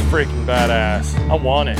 freaking badass. I want it.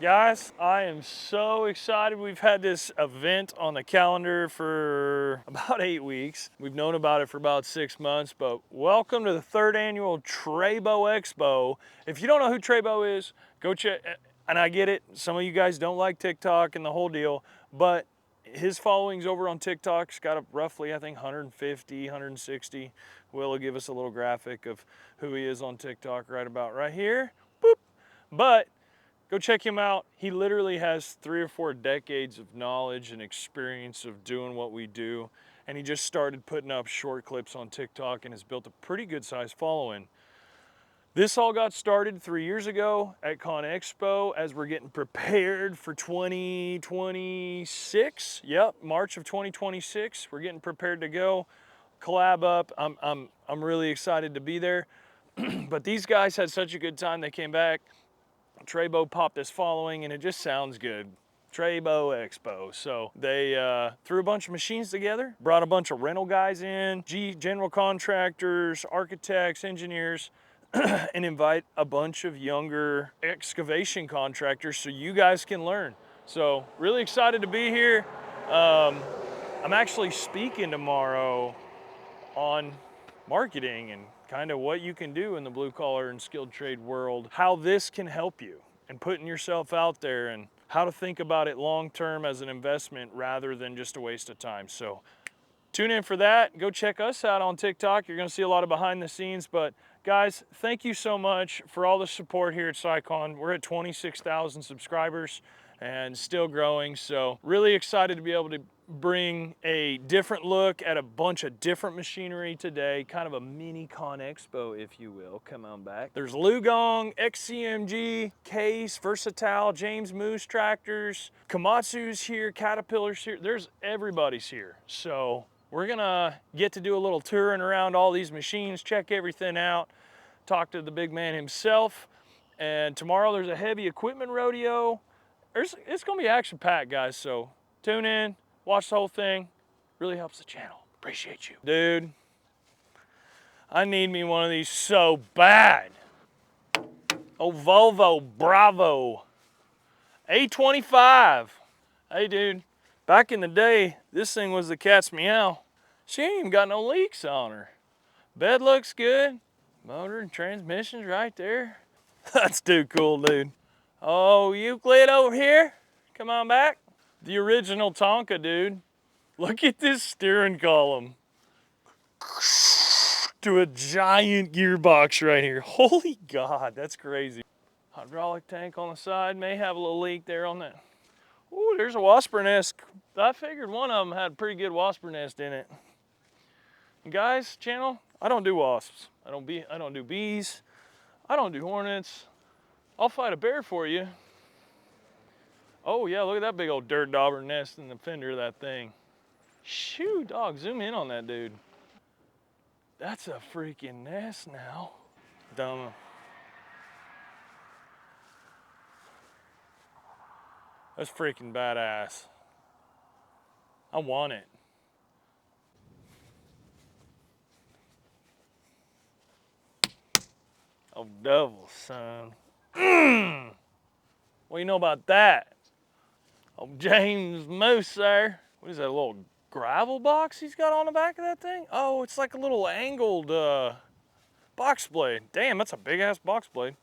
Guys, I am so excited. We've had this event on the calendar for about 8 weeks. We've known about it for about 6 months, but welcome to the 3rd annual TreyBo Expo. If you don't know who TreyBo is, go check, and I get it, some of you guys don't like TikTok and the whole deal, but his followings over on TikTok's got a roughly, I think, 150, 160. Will give us a little graphic of who he is on TikTok right about right here. Boop. But go check him out. He literally has 3 or 4 decades of knowledge and experience of doing what we do. And he just started putting up short clips on TikTok and has built a pretty good sized following. This all got started 3 years ago at Expo as we're getting prepared for 2026. Yep, March of 2026. We're getting prepared to go collab up. I'm really excited to be there. But these guys had such a good time. They came back. TreyBo popped this following and it just sounds good. TreyBo Expo. So they threw a bunch of machines together, brought a bunch of rental guys in, general contractors, architects, engineers, and invite a bunch of younger excavation contractors so you guys can learn. So really excited to be here. I'm actually speaking tomorrow on marketing and kind of what you can do in the blue collar and skilled trade world, how this can help you and putting yourself out there and how to think about it long term as an investment rather than just a waste of time. So tune in for that. Go check us out on TikTok. You're going to see a lot of behind the scenes. But guys, thank you so much for all the support here at SciCon. We're at 26,000 subscribers and still growing. So really excited to be able to bring a different look at a bunch of different machinery today, kind of a mini Con Expo, if you will. Come on back. There's Lugong, XCMG, Case, Versatile, James Moose tractors, Komatsu's here, Caterpillar's here. There's everybody's here. So we're gonna get to do a little touring around all these machines, check everything out, talk to the big man himself. And tomorrow there's a heavy equipment rodeo. It's gonna be action-packed, guys, so tune in, watch the whole thing. Really helps the channel. Appreciate you. Dude, I need me one of these so bad. Oh, Volvo Bravo A25. Hey, dude, back in the day, this thing was the cat's meow. She ain't even got no leaks on her. Bed looks good. Motor and transmission's right there. That's too cool, dude. Oh, Euclid over here. Come on back. The original Tonka, dude. Look at this steering column. To a giant gearbox right here. Holy God, that's crazy. Hydraulic tank on the side. May have a little leak there on that. Ooh, there's a wasper nest. I figured one of them had a pretty good wasper nest in it. And guys, channel, I don't do wasps. I don't do bees. I don't do hornets. I'll fight a bear for you. Oh yeah, look at that big old dirt dauber nest in the fender of that thing. Shoo, dog, zoom in on that dude. That's a freaking nest now. Dumb. That's freaking badass. I want it. Oh, devil, son. What do you know about that? Oh, James Moose there. What is that, a little gravel box he's got on the back of that thing? Oh, it's like a little angled box blade. Damn, that's a big ass box blade.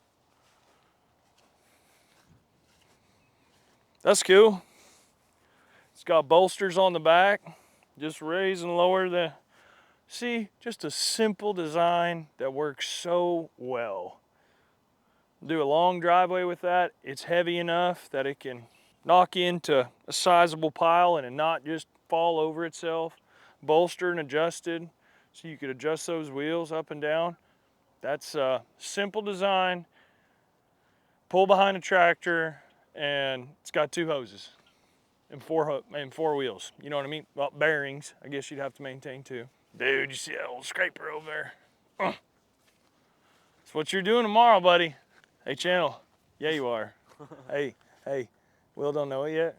That's cool. It's got bolsters on the back. Just raise and lower the, see, just a simple design that works so well. Do a long driveway with that. It's heavy enough that it can knock into a sizable pile and not just fall over itself. Bolstered and adjusted so you could adjust those wheels up and down. That's a simple design. Pull behind a tractor and it's got 2 hoses. and four wheels. You know what I mean? Well, bearings, I guess you'd have to maintain too. Dude, you see that old scraper over there? That's what you're doing tomorrow, buddy. Hey, Channel. Yeah, you are. Hey, Will don't know it yet,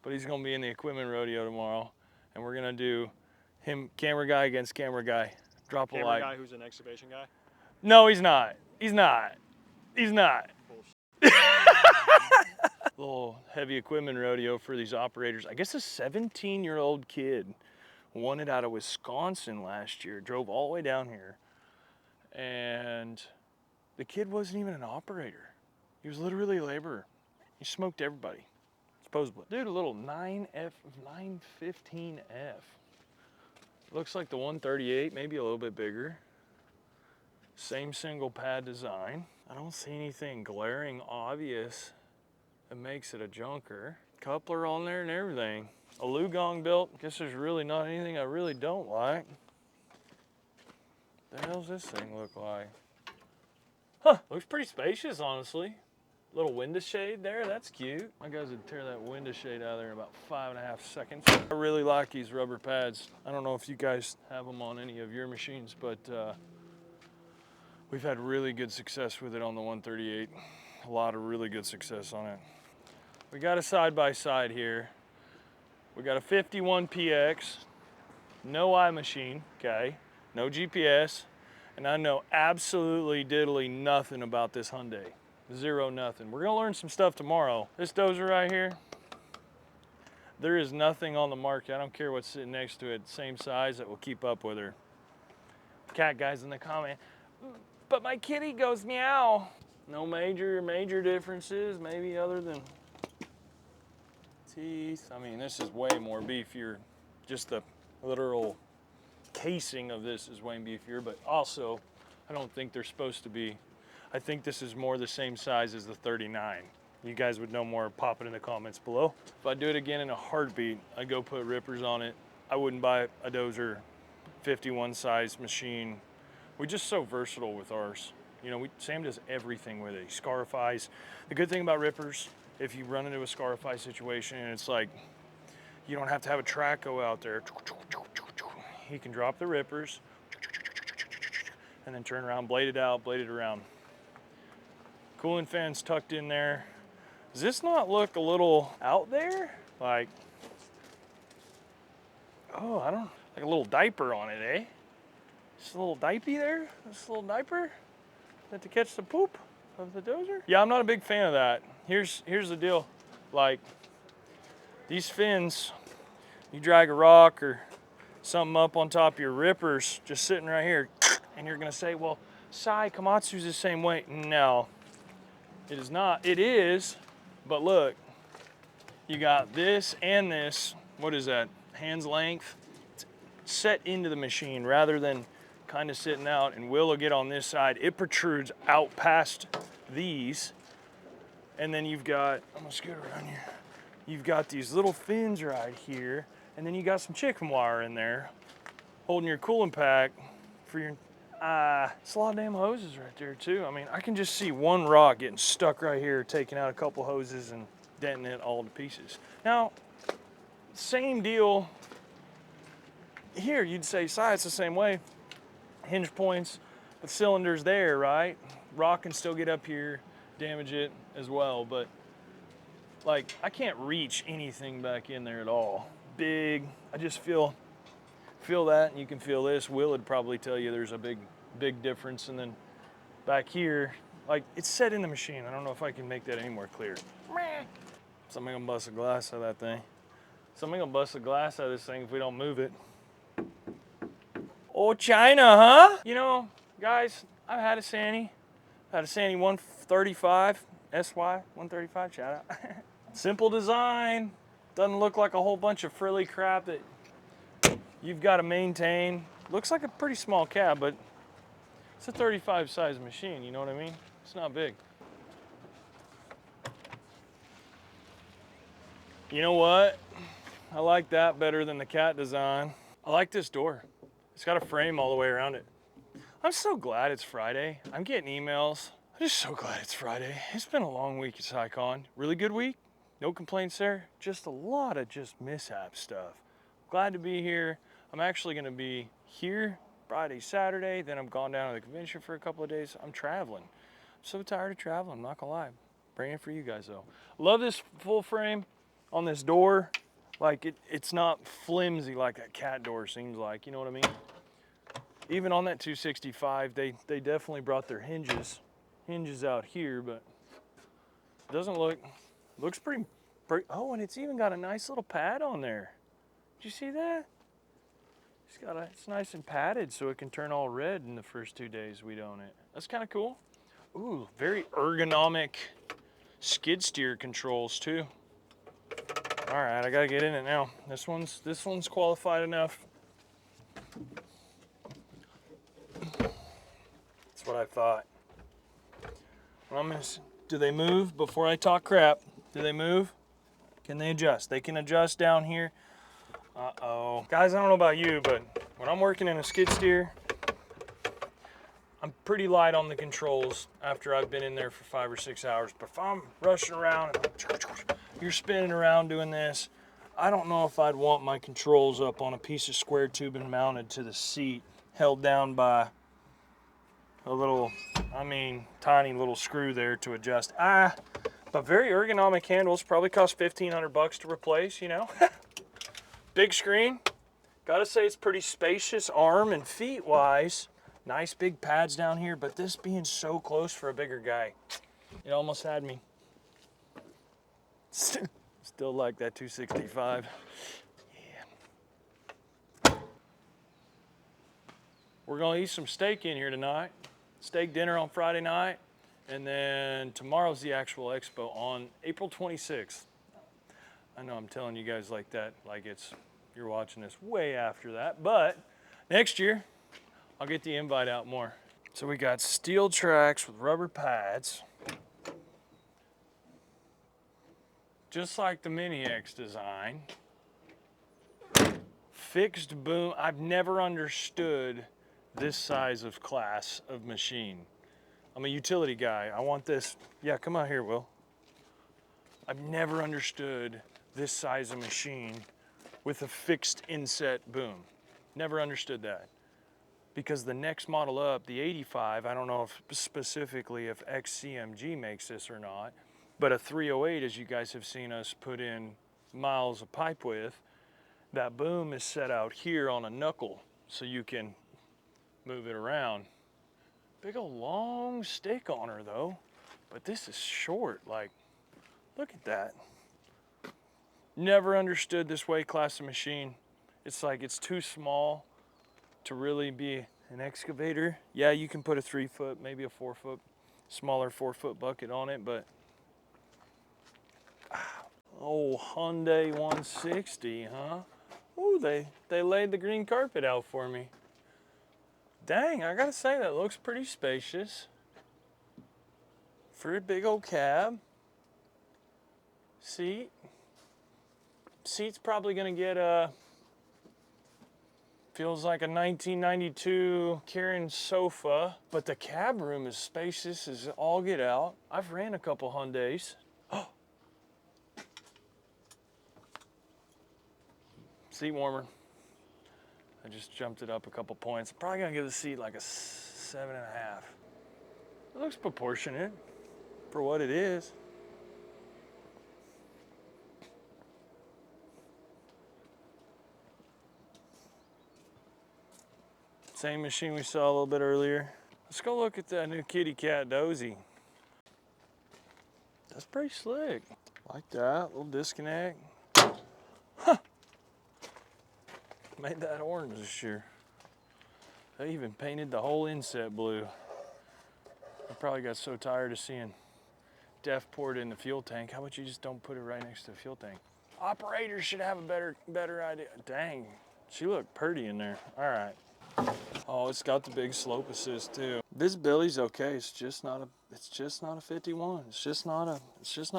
but he's gonna be in the equipment rodeo tomorrow, and we're gonna do him camera guy against camera guy. Drop a Camera like. guy who's an excavation guy? No, he's not. He's not. Little heavy equipment rodeo for these operators. I guess a 17-year-old kid won it out of Wisconsin last year, drove all the way down here, and the kid wasn't even an operator. He was literally a laborer. He smoked everybody, supposedly. Dude, a little 915F. Looks like the 138, maybe a little bit bigger. Same single pad design. I don't see anything glaring obvious that makes it a junker. Coupler on there and everything. A Lugong built. Guess there's really not anything I really don't like. The hell's this thing look like? Huh, looks pretty spacious, honestly. Little window shade there, that's cute. My guys would tear that window shade out of there in about 5.5 seconds. I really like these rubber pads. I don't know if you guys have them on any of your machines, but we've had really good success with it on the 138. A lot of really good success on it. We got a side-by-side here. We got a 51PX, no eye machine, okay? No GPS, and I know absolutely diddly nothing about this Hyundai. Zero, nothing. We're gonna learn some stuff tomorrow. This Dozer right here, there is nothing on the market. I don't care what's sitting next to it, same size, that will keep up with her. Cat guys in the comment, but my kitty goes meow. No major differences, maybe other than teeth. I mean, this is way more beefier. Just the literal casing of this is way beefier, but also I don't think they're supposed to be. I think this is more the same size as the 39. You guys would know more, pop it in the comments below. If I do it again in a heartbeat, I'd go put rippers on it. I wouldn't buy a Dozer 51 size machine. We're just so versatile with ours. You know, Sam does everything with it. He scarifies. The good thing about rippers, if you run into a scarify situation and it's like, you don't have to have a track go out there. He can drop the rippers and then turn around, blade it out, blade it around. Cooling fans tucked in there. Does this not look a little out there? Like, oh, I don't, like a little diaper on it, eh? Just a little diaper there? This little diaper? Is that to catch the poop of the Dozer? Yeah, I'm not a big fan of that. Here's the deal. Like, these fins, you drag a rock or something up on top of your rippers, just sitting right here, and you're gonna say, well, Komatsu's the same way. No. It is not. It is, but look, you got this and this. What is that? Hand's length. It's set into the machine rather than kind of sitting out, and Will get on this side. It protrudes out past these, and then you've got, I'm gonna scoot around here. You've got these little fins right here, and then you got some chicken wire in there holding your cooling pack for your, it's a lot of damn hoses right there too. I mean, I can just see one rock getting stuck right here, taking out a couple hoses and denting it all to pieces. Now, same deal here. You'd say, it's the same way. Hinge points, the cylinder's there, right? Rock can still get up here, damage it as well, but like, I can't reach anything back in there at all. Big, I just feel that, and you can feel this. Will would probably tell you there's a big difference. And then back here, like, it's set in the machine. I don't know if I can make that any more clear. Somebody gonna bust the glass out of that thing. Somebody gonna bust the glass out of this thing if we don't move it. Oh, China, huh? You know, guys, I've had a Sani. I've had a Sani 135, SY 135, shout out. Simple design. Doesn't look like a whole bunch of frilly crap that you've got to maintain. Looks like a pretty small cab, but it's a 35 size machine, you know what I mean? It's not big. You know what? I like that better than the cat design. I like this door. It's got a frame all the way around it. I'm so glad it's Friday. I'm getting emails. I'm just so glad it's Friday. It's been a long week at SciCon. Really good week? No complaints there, just a lot of just mishap stuff. Glad to be here. I'm actually gonna be here Friday, Saturday, then I'm gone down to the convention for a couple of days. I'm traveling. I'm so tired of traveling, I'm not gonna lie. Bring it for you guys though. Love this full frame on this door. Like it's not flimsy like that cat door seems like, you know what I mean? Even on that 265, they definitely brought their hinges out here, but it doesn't looks pretty, oh, and it's even got a nice little pad on there. Did you see that? It's nice and padded so it can turn all red in the first 2 days we own it. That's kind of cool. Ooh, very ergonomic skid steer controls too. All right, I gotta get in it now. This one's qualified enough. That's what I thought. Do they move before I talk crap? Do they move? Can they adjust? They can adjust down here. Uh-oh. Guys, I don't know about you, but when I'm working in a skid steer, I'm pretty light on the controls after I've been in there for 5 or 6 hours. But if I'm rushing around and you're spinning around doing this, I don't know if I'd want my controls up on a piece of square tubing mounted to the seat, held down by a little, tiny little screw there to adjust. But very ergonomic handles, probably cost $1,500 to replace, you know. Big screen. Gotta say it's pretty spacious arm and feet wise. Nice big pads down here, but this being so close for a bigger guy, it almost had me. Still like that 265. Yeah. We're gonna eat some steak in here tonight. Steak dinner on Friday night, and then tomorrow's the actual expo on April 26th. I know I'm telling you guys like that, like you're watching this way after that, but next year, I'll get the invite out more. So we got steel tracks with rubber pads. Just like the Mini X design. Fixed boom. I've never understood this size of class of machine. I'm a utility guy. I want this. Yeah, come out here, Will. I've never understood this size of machine with a fixed inset boom. Never understood that. Because the next model up, the 85, I don't know if specifically if XCMG makes this or not, but a 308, as you guys have seen us put in miles of pipe with, that boom is set out here on a knuckle so you can move it around. Big old long stick on her though, but this is short. Like, look at that. Never understood this weight class of machine. It's like it's too small to really be an excavator. Yeah, you can put a 3 foot, maybe a 4 foot, smaller 4 foot bucket on it, but oh, Hyundai 160, huh? Ooh, they laid the green carpet out for me. Dang, I gotta say that looks pretty spacious for a big old cab. Seat's probably gonna get feels like a 1992 Karen sofa, but the cab room is spacious as all get out. I've ran a couple Hyundais. Oh. Seat warmer. I just jumped it up a couple points. I'm probably gonna give the seat like a 7.5. It looks proportionate for what it is. Same machine we saw a little bit earlier. Let's go look at that new kitty cat dozy. That's pretty slick. Like that, little disconnect. Huh. Made that orange this year. They even painted the whole inset blue. I probably got so tired of seeing DEF poured in the fuel tank. How about you just don't put it right next to the fuel tank? Operators should have a better idea. Dang, she looked pretty in there. All right. Oh, it's got the big slope assist too. Visibility's okay. It's just not a 51. It's just not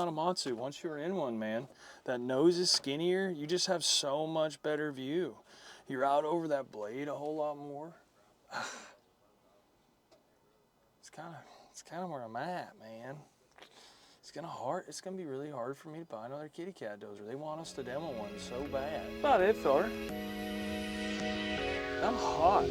a Matsu. Once you're in one, man, that nose is skinnier. You just have so much better view. You're out over that blade a whole lot more. It's kind of where I'm at, man. It's It's gonna be really hard for me to buy another kitty cat dozer. They want us to demo one so bad. About it, fella. I'm hot.